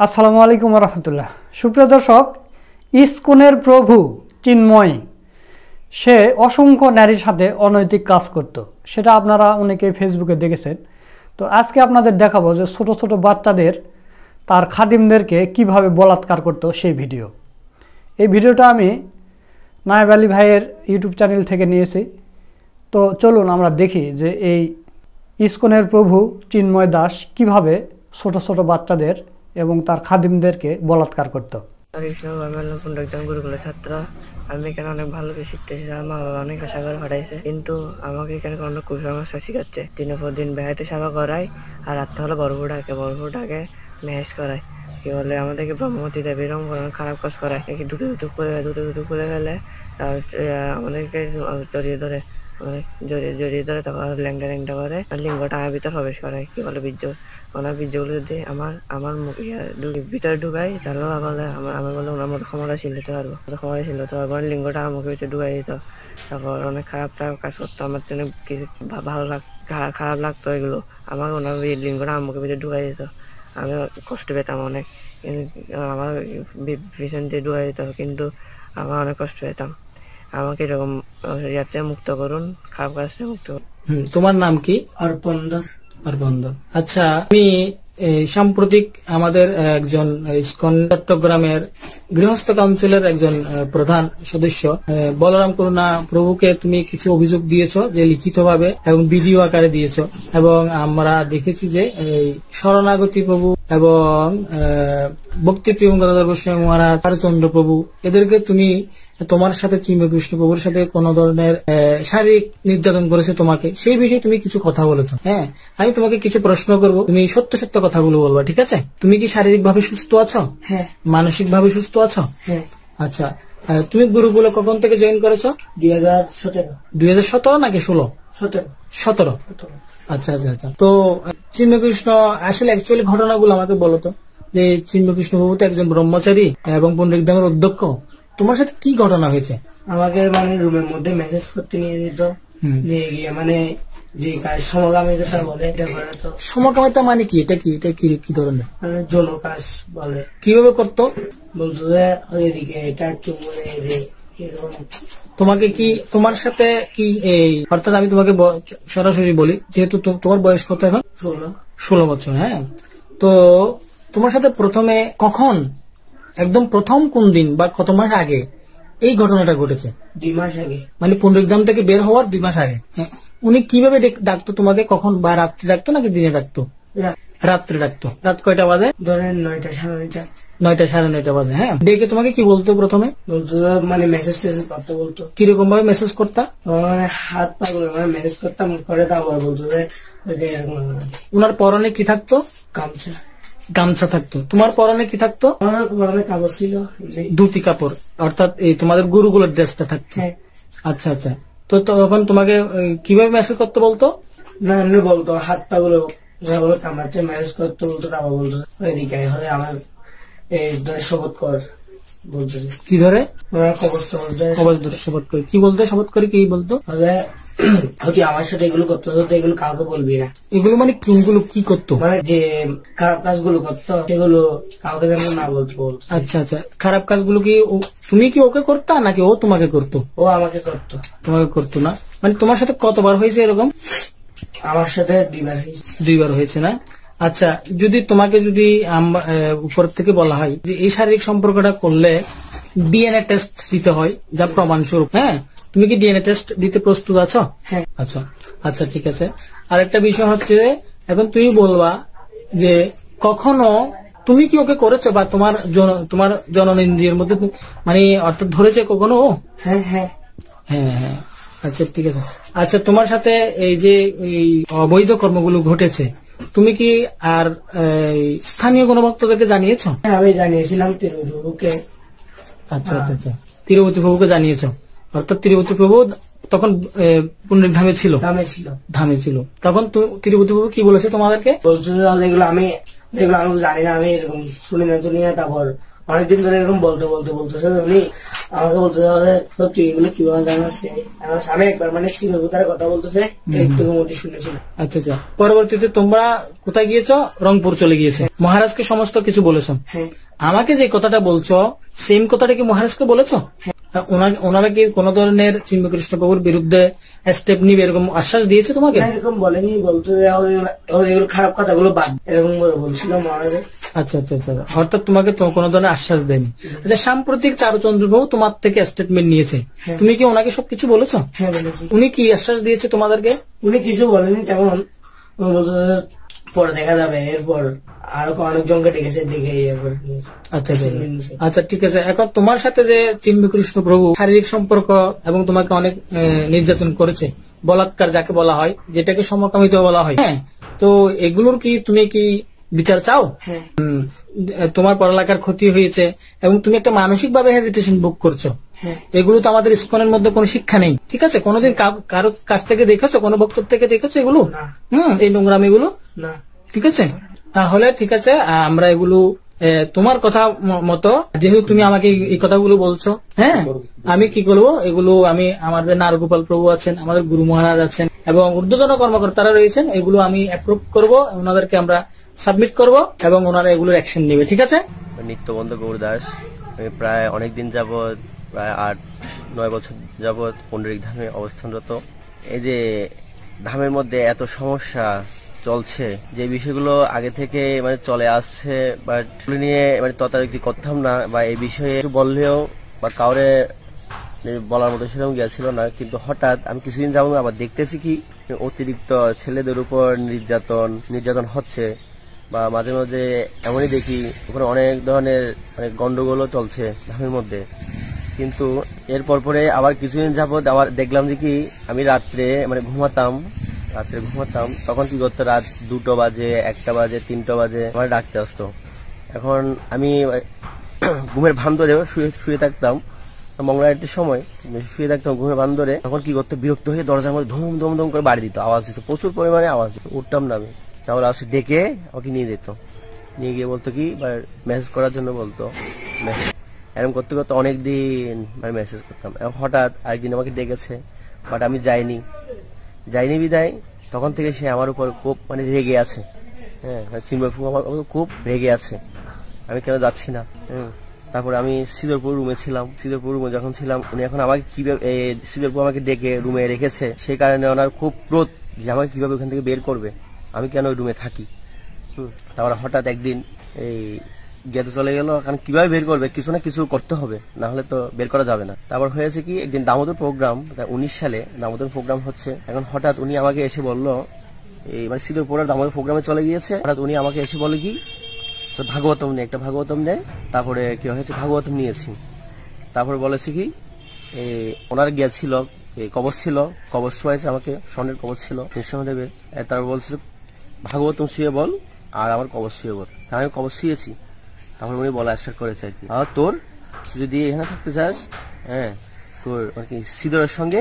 আসসালামু আলাইকুম রহমতুল্লাহ। সুপ্রিয় দর্শক, ইসকনের প্রভু চিন্ময় সে অসংখ্য নারীর সাথে অনৈতিক কাজ করত, সেটা আপনারা অনেকেই ফেসবুকে দেখেছেন। তো আজকে আপনাদের দেখাবো যে ছোট ছোট বাচ্চাদের তার খাদিমদেরকে কিভাবে বলাৎকার করত সেই ভিডিও। এই ভিডিওটা আমি নায়েব আলী ভাইয়ের ইউটিউব চ্যানেল থেকে নিয়েছি। তো চলুন আমরা দেখি যে এই ইসকনের প্রভু চিন্ময় দাস কিভাবে ছোট ছোট বাচ্চাদের এবং তার খাদিমদেরকে বলাৎকার করত। গুরুকুলের ছাত্র, আমি এখানে অনেক ভালো কিছু শিখতেছি। আমার মা বাবা অনেক আশা করে পাঠাইছে, কিন্তু আমাকে এখানে অনেক কুসংস্কার শিখাচ্ছে। দিনের পর দিন বেহাইতে সেবা করায়, আর রাত্রে হলে বরফুটাকে ম্যাচ করায়। কি বলে আমাদেরকে ব্রহ্মতি দেয়, এরকম খারাপ কাজ করায়। দুটো খুলে ফেলে, আমাদেরকে জড়িয়ে ধরে তারপর ল্যাংটা করে লিঙ্গটা আমার ভিতরে প্রবেশ করায়। কি বলে বীর্যগুলো যদি আমার ভিতরে ঢুকাই, তাহলে বলে আমার বলে ওনার মতো ক্ষমতা ছিলতে পারবো লিঙ্গটা আমার মুখের ভিতরে ঢুকাই দিত। তারপর অনেক খারাপ কাজ করতো আমার জন্য, খারাপ লাগতো এগুলো। আমার ওনার লিঙ্গটা আমার মুখের ভিতরে ঢুকাই দিত। আমি কষ্ট পেতাম অনেক, আমার পিছন দিয়ে ঢুকাই দিত, কিন্তু আমার অনেক কষ্ট পেতাম। আমাকে এরকম ইয়াতে মুক্ত করুন, খারাপ কাজ থেকে মুক্ত করুন। তোমার নাম কি? অর্পন্দর। আচ্ছা, আমি সাম্প্রতিক আমাদের একজন ইসকন চট্টগ্রামের গৃহস্থ কাউন্সিলের একজন প্রধান সদস্য বলরাম করুণা প্রভুকে তুমি কিছু অভিযোগ দিয়েছো, যে লিখিতভাবে এবং ভিডিও আকারে দিয়েছো, এবং আমরা দেখেছি যে এই শরণাগতি প্রভু এবং ভক্তি প্রিয়ম গদাধর গোস্বামী মহারাজ, চারুচন্দ্র প্রভু, এদেরকে তুমি তোমার সাথে চিন্ময় কৃষ্ণ প্রভুর সাথে কোন ধরনের শারীরিক নির্যাতন করেছে তোমাকে, সেই বিষয়ে তুমি কিছু কথা বলেছো। হ্যাঁ, আমি তোমাকে কিছু প্রশ্ন করবো, তুমি সত্য সত্য কথাগুলো বলবা, ঠিক আছে? তুমি কি শারীরিক ভাবে সুস্থ আছো? হ্যাঁ। মানসিক ভাবে সুস্থ আছো? হ্যাঁ। আচ্ছা, তুমি গুরুকুলে কখন থেকে জয়েন করেছো? 2017 নাকি 16? 17। আচ্ছা আচ্ছা আচ্ছা। তো চিন্ময় কৃষ্ণ আসলে অ্যাকচুয়ালি ঘটনাগুলো আমাকে বলো তো, যে চিন্ময় কৃষ্ণ প্রভু তো একজন ব্রহ্মচারী এবং পণ্ডিত ধামের অধ্যক্ষ, তোমার সাথে কি ঘটনা হয়েছে? আমাকে রুমের মধ্যে মেসেজ করতে নিয়ে যেত, নিয়ে গিয়ে যে কাজ সমকামিতা বলে, এটা করে। তো সমকামিতা মানে কি? এটা কি ধরনের? যৌন কাজ বলে। কিভাবে করতো? বলতো যে এদিকে এটা চুমুনে তোমাকে কি, তোমার সাথে কি এই, অর্থাৎ আমি তোমাকে সরাসরি বলি, যেহেতু তোমার বয়স কত এখন? 16 বছর। হ্যাঁ, তো তোমার সাথে প্রথমে কখন, একদম প্রথম কোন দিন বা কত মাস আগে এই ঘটনাটা ঘটেছে? 2 মাস আগে। মানে পুনরুদ্ধাম থেকে বের হওয়ার 2 মাস আগে। হ্যাঁ, উনি কিভাবে ডাকতো তোমাকে? কখন, বা রাত্রে ডাকতো নাকি দিনে ডাকতো? রাত্রে ডাকতো। রাত কয়টা বাজে? ধরেন 9টা, 9:30। 9টা, 9:30 বাজে। হ্যাঁ, ডেকে তোমাকে কি বলতো প্রথমে? বলতো মেসেজ করতে বলতো। কিরকম ভাবে মেসেজ করতা? হাত পা গুলো মেসেজ করতাম করে, তারপর বলতো যে উনার পরনে কি থাকতো? গামছা থাকতো। তোমার পরনে কি থাকতো? পরনে কাপড় ছিল, ধুতি কাপড়, অর্থাৎ এই তোমাদের গুরুগুলোর ড্রেসটা থাকতো। আচ্ছা আচ্ছা। তো তখন তোমাকে কিভাবে মেসেজ করতে বলতো? না, এমনি বলতো, হাত পা গুলো কামাচ্ছে ম্যারেজ করতে বলতো। তারপর বলতো এদিকে হলে আমার এই শপথ কর বলতো। কি ধরে? শপথ করে। কি বলতো? শপথ করে কি বলতো? আমার সাথে এগুলো করতো, এগুলো কাউকে বলবি না। এগুলো মানে কোনগুলো? কি করতো? মানে যে খারাপ কাজগুলো করতো সেগুলো কাউকে যেন না বলতো। আচ্ছা আচ্ছা। খারাপ কাজগুলো কি তুমি কি ওকে করতা নাকি ও তোমাকে করতো? ও আমাকে করতো। তোমাকে করতো না? মানে তোমার সাথে কতবার হয়েছে এরকম? আমার সাথে 2বার হয়েছে। 2বার হয়েছে না? আচ্ছা, তোমাকে যদি উপর থেকে বলা হয় যে এই শারীরিক সম্পর্কটা করলে ডিএনএ টেস্ট দিতে হয় যা প্রমাণস্বরূপ, হ্যাঁ, তুমি কি ডিএনএ টেস্ট দিতে প্রস্তুত আছো? হ্যাঁ। আচ্ছা আচ্ছা, ঠিক আছে। আরেকটা বিষয় হচ্ছে, এখন তুমি বলবা যে কখনো তুমি কি ওকে করেছো, বা তোমার জননেন্দ্রিয়ের মধ্যে মানে অর্থাৎ ধরেছে কখনো? হ্যাঁ হ্যাঁ হ্যাঁ হ্যাঁ। আচ্ছা, ঠিক আছে। আচ্ছা, তোমার সাথে এই যে এই অবৈধ কর্মগুলো ঘটেছে, তুমি কি আর স্থানীয় কোনো ভক্তদেরকে জানিয়েছো? আমি জানিয়েছিলাম তিরুপতি প্রভুকে। আচ্ছা আচ্ছা আচ্ছা, তিরুপতি প্রভুকে জানিয়েছো। অর্থাৎ তিরুপতি প্রভু তখন পুনরুদ্ধামে ছিল? ধামে ছিল। তখন তিরুপতি প্রভু কি বলেছে তোমাদেরকে? বলছে এগুলো আমি জানি না, আমি এরকম শুনি না। তারপর অনেকদিন ধরে এরকম বলতে বলতেছে উনি আমাকে বলতে হবে তুই এগুলো কিভাবে জানাস। আমি একবার মানে শিরোধার কথা বলতেছে একটু মধ্যে শুনেছিলাম। আচ্ছা আচ্ছা, পরবর্তীতে তোমরা কোথায় গিয়েছো? রংপুর চলে গিয়েছে। মহারাজকে সমস্ত কিছু বলেছো? হ্যাঁ। আমাকে যে কথাটা বলছো সেম কথাটা কি মহারাজকে বলেছো? ওনারা কি কোন ধরনের চিন্ময়কৃষ্ণ প্রভুর বিরুদ্ধে স্টেপ নিবে এরকম আশ্বাস দিয়েছে তোমাকে? এরকম বলেনি, বলতে এগুলো খারাপ কথাগুলো বাদ এরকম বলছিল মহারাজ। আচ্ছা আচ্ছা আচ্ছা, অর্থাৎ তোমাকে তো কোনো ধরনের আশ্বাস দেয়নি। আচ্ছা, সাম্প্রতিক চারুচন্দ্র প্রভু তোমার থেকে স্টেটমেন্ট নিয়েছে, তুমি কি ওনাকে সবকিছু বলেছো? হ্যাঁ বলেছি। উনি কি আশ্বাস দিয়েছে তোমাদেরকে? উনি কিছু বলেনি তেমন, পরে দেখা যাবে। এরপর আরো অনেকজনকে ডেকেছে, ডেকে আচ্ছা আচ্ছা, ঠিক আছে। এখন তোমার সাথে যে চিন্ময়কৃষ্ণ প্রভু শারীরিক সম্পর্ক এবং তোমাকে অনেক নির্যাতন করেছে, বলাৎকার যাকে বলা হয়, যেটাকে সমকামিতা বলা হয়, হ্যাঁ, তো এগুলোর কি তুমি কি বিচার চাও? হ্যাঁ। তোমার পড়ালেখার ক্ষতি হয়েছে এবং তুমি একটা মানসিক ভাবে হেজিটেশন ভোগ করছো, এগুলো তো আমাদের ইসকনের মধ্যে কোনো শিক্ষা নেই, ঠিক আছে? কোনোদিন কারো কাছ থেকে দেখেছো, কোনো বক্তব্য থেকে দেখেছো এগুলো? এই নোংরামি গুলো না, ঠিক আছে? তাহলে ঠিক আছে, আমরা এগুলো তোমার কথা মতো, যেহেতু তুমি আমাকে এই কথাগুলো বলছো, হ্যাঁ, আমি কি করবো এগুলো, আমি আমাদের নারগোপাল প্রভু আছেন, আমাদের গুরু মহারাজ আছেন এবং ঊর্ধ্বতন কর্মকর্তারা রয়েছেন, এগুলো আমি অ্যাপ্রুভ করবো, ওনাদেরকে আমরা সাবমিট করব এবং ওনারা এগুলোর অ্যাকশন নেবে, ঠিক আছে? নিত্যবন্ধু গৌরদাস, আমি প্রায় অনেকদিন যাবৎ, প্রায় 8-9 বছর যাবৎ পুণ্ডরিক ধামে অবস্থানরত। এই যে ধামের মধ্যে এত সমস্যা চলছে, যে বিষয়গুলো আগে থেকে মানে চলে আসছে, বাট নিয়ে মানে তদারকি করতাম না, বা এই বিষয়ে বললেও বা কাউরে বলার মতো সেরকম গিয়েছিল না। কিন্তু হঠাৎ আমি কিছুদিন যাবো আবার দেখতেছি কি অতিরিক্ত ছেলেদের উপর নির্যাতন হচ্ছে, বা মাঝে মাঝে এমনই দেখি ওখানে অনেক ধরনের মানে গন্ডগোলও চলছে ধামের মধ্যে। কিন্তু এরপর পরে আবার কিছুদিন যাবৎ আবার দেখলাম যে কি আমি রাত্রে মানে ঘুমাতাম, তখন কি করতো, রাত 2টো বাজে, 1টা বাজে, 3টা বাজে আমার ডাকতে আসতো। এখন আমি ঘুমের ভান ধরে শুয়ে থাকতাম, মঙ্গলারতির সময় শুয়ে থাকতাম ঘুমের ভান ধরে, তখন কি করতো, বিরক্ত হয়ে দরজার মধ্যে ধুম ধুম ধুম করে বাড়ি দিত, আওয়াজ দিত, প্রচুর পরিমাণে আওয়াজ দিত। উঠতাম না আমি, তাহলে আসে ডেকে আমাকে নিয়ে যেত, নিয়ে গিয়ে বলতো কি মেসেজ করার জন্য বলতো, এরকম করতে করতে অনেকদিন মানে মেসেজ করতাম। হঠাৎ আরেকদিন আমাকে ডেকেছে, বাট আমি যাইনি বিদায়, তখন থেকে সে আমার উপর খুব মানে রেগে আছে। হ্যাঁ, চিন্ময়প্রভু আমার খুব রেগে আছে, আমি কেন যাচ্ছি না। তারপরে আমি শ্রীধরপুর রুমে ছিলাম, শ্রীধরপুর রুমে যখন ছিলাম, উনি এখন আমাকে কিভাবে শ্রীধরপুর আমাকে ডেকে রুমে রেখেছে, সেই কারণে ওনার খুব ক্রোধ যে আমাকে কিভাবে ওখান থেকে বের করবে, আমি কেন ওই রুমে থাকি। তারপরে হঠাৎ একদিন এই গেতে চলে গেল, কারণ কিভাবে বের করবে, কিছু না কিছু করতে হবে, না হলে তো বের করা যাবে না। তারপর হয়েছে কি, একদিন দামোদর প্রোগ্রাম, 19 সালে দামোদর প্রোগ্রাম হচ্ছে। এখন হঠাৎ উনি আমাকে এসে বলল, এই মানে শ্রীধরপুরের দামোদর প্রোগ্রামে চলে গিয়েছে, হঠাৎ উনি আমাকে এসে বলে কি ভাগবতম নেই, একটা ভাগবতম নেই। তারপরে কি হয়েছে, ভাগবতম নিয়েছি। তারপরে বলেছে কি ওনার গিয়েছিল কবচ ছিল, কবচ শোয়াইছে আমাকে, স্বর্ণের কবচ ছিল নৃসিংহদেবের। তারপর বলছে ভাগবতম শুয়ে বল আর আমার কবচ শুয়ে বল। তাই আমি কবচ শুয়েছি। তারপর উনি বলা স্টার্ট করেছে আর কি, তোর যদি এখানে থাকতে চাস, হ্যাঁ, তোর আর কি শ্রীধরের সঙ্গে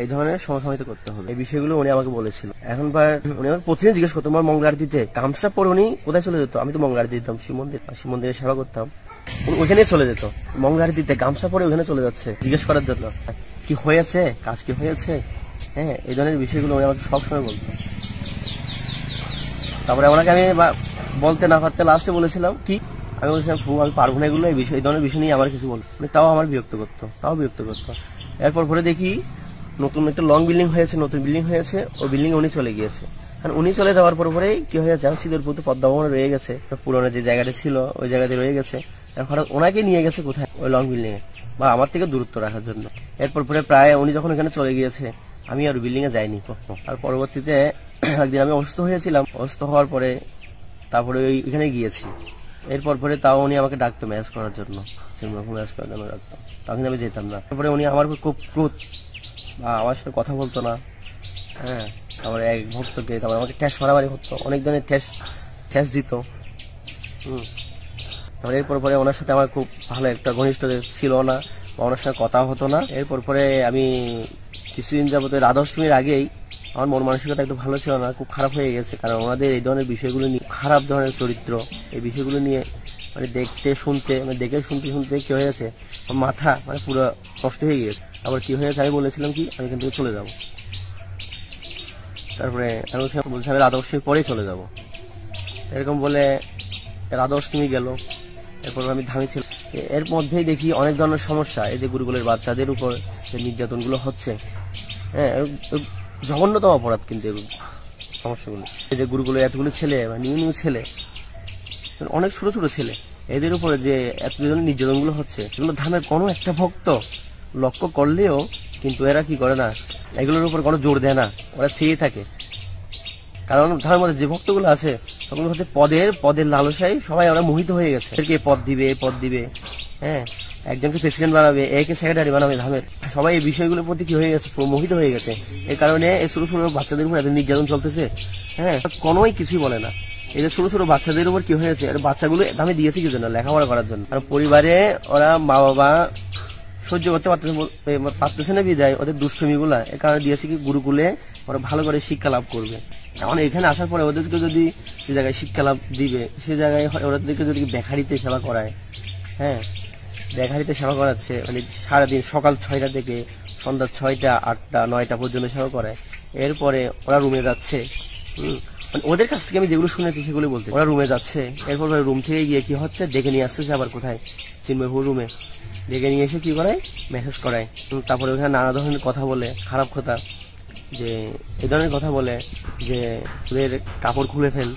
এই ধরনের সমকামিতা করতে হবে, এই বিষয়গুলো উনি আমাকে বলেছিল। এখন উনি আমাকে প্রতিদিন জিজ্ঞেস করতো, আমার মঙ্গল আরতিতে গামছা পরে উনি কোথায় চলে যেত, আমি তো মঙ্গল আরতি দিতাম শিব মন্দিরে সেবা করতাম, ওইখানে চলে যেত মঙ্গল আরতিতে, গামছা পরে ওইখানে চলে যাচ্ছে জিজ্ঞেস করার জন্য কি হয়েছে, কাজ কি হয়েছে, হ্যাঁ, এই ধরনের বিষয়গুলো উনি আমাকে সবসময় বলতো। তারপরে ওনাকে আমি বলতে না পারতে লাস্টে বলেছিলাম কি, আমি বলছিলাম আমি পারবো না এগুলো, এই ধরনের বিষয় নিয়ে আমার কিছু বলবো, তাও আমার বিরক্ত করতো। এরপর পরে দেখি নতুন একটা লং বিল্ডিং হয়েছে, ওই বিল্ডিং উনি চলে গিয়েছে। কারণ উনি চলে যাওয়ার পরে কি হয়েছে, শ্রীধরপুর পদ্মা ভবনে রয়ে গেছে, পুরোনো যে জায়গাটা ছিল ওই জায়গাতে রয়ে গেছে। হঠাৎ ওনাকে নিয়ে গেছে কোথায়, ওই লং বিল্ডিং এ, বা আমার থেকে দূরত্ব রাখার জন্য। এরপর পরে প্রায় উনি যখন এখানে চলে গিয়েছে, আমি আর বিল্ডিং এ যাইনি কখনো। আর পরবর্তীতে একদিন আমি অসুস্থ হয়েছিলাম, অসুস্থ হওয়ার পরে তারপরে ওইখানে গিয়েছি। এরপর পরে তাও উনি আমাকে ডাকতো ম্যাচ করার জন্য, ম্যাচ করার জন্য ডাকতো, তখন আমি যেতাম না। তারপরে উনি আমার খুব ক্রোধ, আমার সাথে কথা বলতো না, হ্যাঁ, আমার এক ভক্তকে তারপর আমাকে ঠেস মারামারি করতো, অনেক ধরনের ঠেস দিত। তারপরে এরপর পরে ওনার সাথে আমার খুব ভালো একটা ঘনিষ্ঠ ছিল না, বা ওনার সাথে কথা হতো না। এরপর পরে আমি কিছুদিন যাবত রাধাষ্টমীর আগেই আমার মন মানসিকতা একটু ভালো ছিল না, খুব খারাপ হয়ে গেছে। কারণ ওনাদের এই ধরনের বিষয়গুলো নিয়ে, খারাপ ধরনের চরিত্র, এই বিষয়গুলো নিয়ে মানে দেখতে শুনতে মানে দেখে শুনতে শুনতে কি হয়ে গেছে, আমার মাথা মানে পুরো নষ্ট হয়ে গিয়েছে। আবার কি হয়েছে, আমি বলেছিলাম কি আমি এখান থেকে চলে যাব। তারপরে আমি বলছি আমি রাত 10টার পরেই চলে যাব, এরকম বলে রাত 10টা গেল। এরপর আমি ধামেছিলাম। এর মধ্যেই দেখি অনেক ধরনের সমস্যা, এই যে গুরুকুলের বাচ্চাদের উপর যে নির্যাতনগুলো হচ্ছে, হ্যাঁ জঘন্যতম অপরাধ কিন্তু এগুলো সমস্যাগুলো। এই যে গুরুকুলের এতগুলো ছেলে বা নিউ নিউ ছেলে, অনেক ছোট ছোট ছেলে, এদের উপরে যে এত নির্যাতনগুলো হচ্ছে, এগুলো ধামের কোনো একটা ভক্ত লক্ষ্য করলেও কিন্তু এরা কি করে না, এগুলোর উপর কোনো জোর দেয় না, ওরা চেয়ে থাকে। কারণ ধামের মধ্যে যে ভক্তগুলো আছে ওগুলো হচ্ছে পদের লালসায় সবাই ওরা মোহিত হয়ে গেছে। এদেরকে পদ দিবে, হ্যাঁ একজনকে প্রেসিডেন্ট বানাবে, একে সেক্রেটারি বানাবে ধামের। সবাই এই বিষয়গুলোর প্রতি কি হয়ে গেছে, মোহিত হয়ে গেছে। এই কারণে এই ছোট ছোট বাচ্চাদের উপর এত নির্যাতন চলতেছে, হ্যাঁ কোনোই কিছুই বলে না। এই যে ছোট ছোট বাচ্চাদের উপর কি হয়েছে, বাচ্চাগুলো ধামে দিয়েছে কি জন্য, লেখাপড়া করার জন্য। আর পরিবারে ওরা মা বাবা সহ্য করতে পারতেছে না বিদায় ওদের দুষ্টমিগুলা, এর কারণে দিয়েছে কি গুরুকুলে ওরা ভালো করে শিক্ষা লাভ করবে। এখন এখানে আসার পরে ওদেরকে যদি যে জায়গায় শিক্ষা লাভ দিবে, সে জায়গায় ওদেরকে যদি বেকারিতে সেবা করায়, হ্যাঁ বেকারিতে সেবা করাচ্ছে, মানে সারাদিন সকাল 6টা থেকে সন্ধ্যা 6টা 8টা 9টা পর্যন্ত সেবা করায়। এরপরে ওরা রুমে যাচ্ছে, মানে ওদের কাছ থেকে আমি যেগুলো শুনেছি সেগুলো বলতে, ওরা রুমে যাচ্ছে, এরপর রুম থেকে গিয়ে কি হচ্ছে ডেকে নিয়ে আসতেছে, আবার কোথায় চিন্ময়পুর রুমে ডেকে নিয়ে এসে কি করায়, মেসেজ করায়। তারপরে ওখানে নানা ধরনের কথা বলে, খারাপ কথা, যে এই ধরনের কথা বলে যে ওদের কাপড় খুলে ফেল,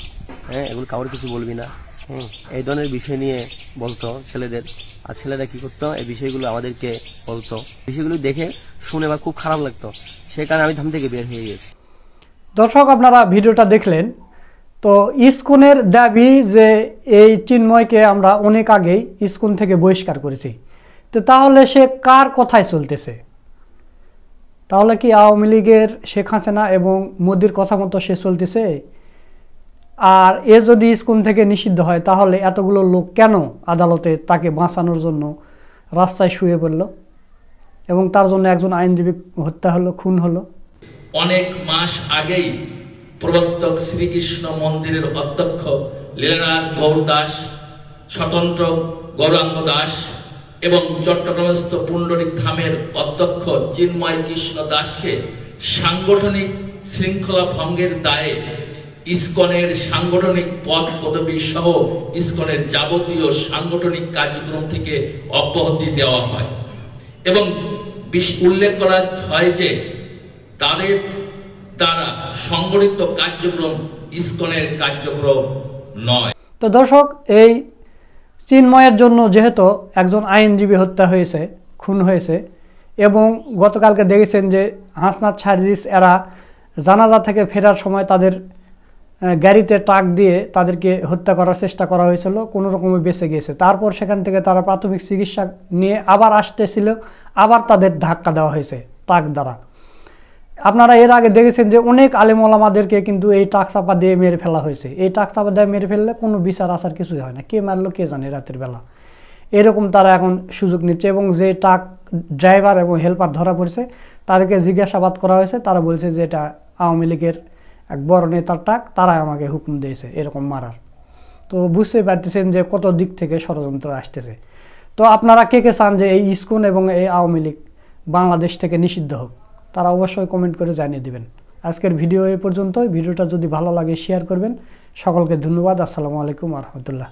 হ্যাঁ এগুলো কাপড় কিছু বলবি না, হ্যাঁ এই ধরনের বিষয় নিয়ে বলতো ছেলেদের। আর ছেলেরা কি করতো, এই বিষয়গুলো আমাদেরকে বলতো, বিষয়গুলো দেখে শুনে বা খুব খারাপ লাগতো, সেই কারণে আমি ধাম থেকে বের হয়ে গেছি। দর্শক আপনারা ভিডিওটা দেখলেন। তো ইসকনের দাবি যে এই চিন্ময়কে আমরা অনেক আগেই ইসকন থেকে বহিষ্কার করেছি। তো তাহলে সে কার কথায় চলতেছে? তাহলে কি আওয়ামী লীগের শেখ হাসিনা এবং মোদির কথা মতো সে চলতেছে? আর এ যদি ইসকন থেকে নিষিদ্ধ হয় তাহলে এতগুলো লোক কেন আদালতে তাকে বাঁচানোর জন্য রাস্তায় শুয়ে পড়ল এবং তার জন্য একজন আইনজীবী হত্যা হলো, খুন হলো? অনেক মাস আগেই প্রবর্তক শ্রীকৃষ্ণ মন্দিরের অধ্যক্ষ লীলারাজ গৌর দাস, স্বতন্ত্র গৌরাঙ্গ দাস এবং চট্টগ্রামস্থ পুণ্ডরিক ধামের অধ্যক্ষ চিন্ময় কৃষ্ণ দাসকে সাংগঠনিক শৃঙ্খলা ভঙ্গের দায়ে ইসকনের সাংগঠনিক পদ পদবী সহ ইসকনের যাবতীয় সাংগঠনিক কার্যক্রম থেকে অব্যাহতি দেওয়া হয় এবং উল্লেখ করা হয় যে তাদের দ্বারা সংগঠিত কার্যক্রম ইসকনের কার্যক্রম নয়। তো দর্শক, এই চিন্ময়ের জন্য যেহেতু একজন আইনজীবী হত্যা হয়েছে, খুন হয়েছে, এবং গতকালকে দেখেছেন যে হাসনাত সার্জিস এরা জানাজা থেকে ফেরার সময় তাদের গাড়িতে ট্রাক দিয়ে তাদেরকে হত্যা করার চেষ্টা করা হয়েছিল, কোনো রকমে বেঁচে গিয়েছে। তারপর সেখান থেকে তারা প্রাথমিক চিকিৎসা নিয়ে আবার আসতেছিল, আবার তাদের ধাক্কা দেওয়া হয়েছে ট্রাক দ্বারা। আপনারা এর আগে দেখেছেন যে অনেক আলেম ওলামাদেরকে কিন্তু এই ট্রাক চাপা দিয়ে মেরে ফেলা হয়েছে। এই ট্রাক চাপা দিয়ে মেরে ফেললে কোনো বিচার আসার কিছুই হয় না, কে মারলো কে জানে রাতের বেলা। এরকম তারা এখন সুযোগ নিচ্ছে এবং যে ট্রাক ড্রাইভার এবং হেল্পার ধরা পড়েছে তাদেরকে জিজ্ঞাসাবাদ করা হয়েছে। তারা বলছে যে এটা আওয়ামী লীগের এক বড় নেতার ট্রাক, তারাই আমাকে হুকুম দিয়েছে এরকম মারার। তো বুঝতে পারতেছেন যে কত দিক থেকে ষড়যন্ত্র আসতেছে। তো আপনারা কে কে চান যে এই ইসকন এবং এই আওয়ামী লীগ বাংলাদেশ থেকে নিষিদ্ধ হোক, তারা অবশ্যই কমেন্ট করে জানিয়ে দিবেন। আজকের ভিডিও এই পর্যন্তই। ভিডিওটা যদি ভালো লাগে শেয়ার করবেন। সকলকে ধন্যবাদ। আসসালামু আলাইকুম ওয়া রাহমাতুল্লাহ।